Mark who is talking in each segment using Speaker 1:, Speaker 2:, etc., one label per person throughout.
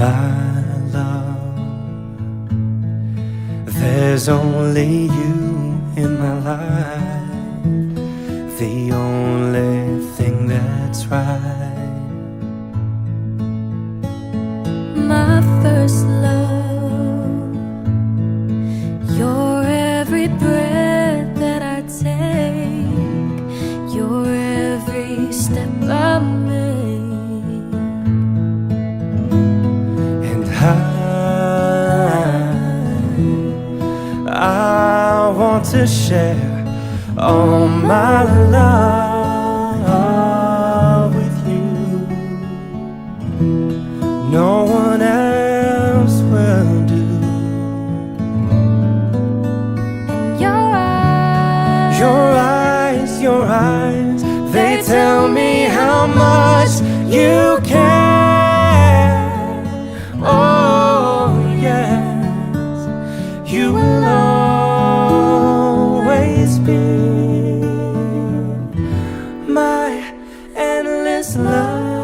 Speaker 1: My love, there's only you in my life, the only thing that's right.
Speaker 2: My first love, you're every breath that I take, you're every step I make,
Speaker 1: And I want to share all my love with you. No one else will do. Your eyes, they tell me how much you care. Oh yes, you will always be my endless love.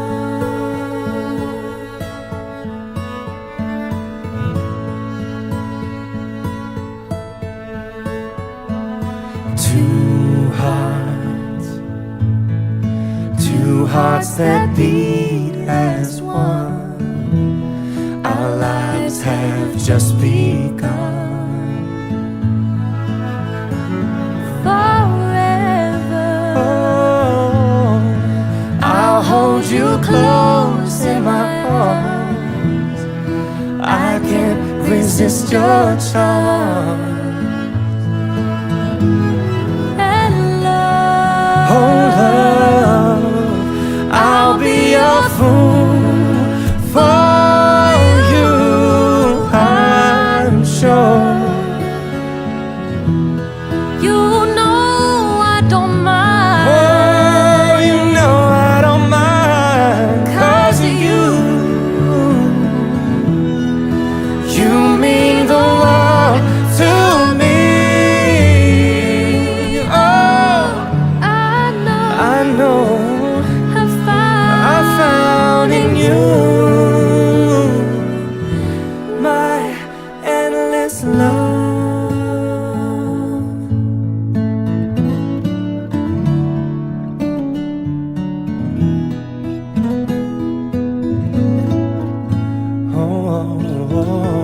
Speaker 1: Two hearts that beat as one. Our lives have just begun.
Speaker 2: forever.
Speaker 1: Oh, I'll hold you close in my arms. I can't resist your charm. I'll be a fool for you, I'm sure.
Speaker 2: You know I don't mind.
Speaker 1: Oh, you know I don't mind, 'cause you mean the world to me. Oh, I know in you my endless love. Oh, oh, oh.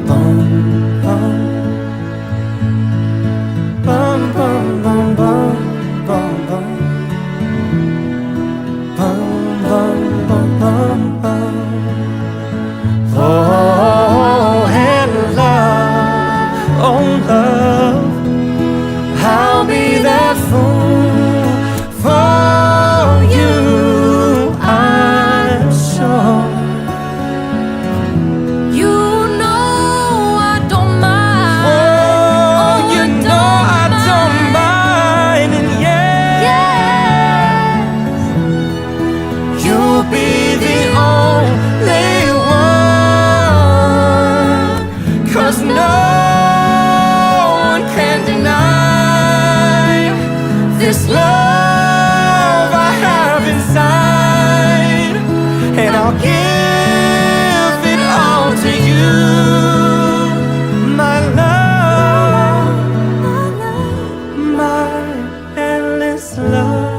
Speaker 1: Bum, bum. Bum, bum, bum, bum, bum, bum. Oh, and love, oh love, I'll be that fool for you, I'm sure.
Speaker 2: You know I don't mind.
Speaker 1: Oh, you know I don't mind, and yes, you'll be the only one, 'cause no one can deny this love I have inside, and I'll give it all to you, my love, my endless love.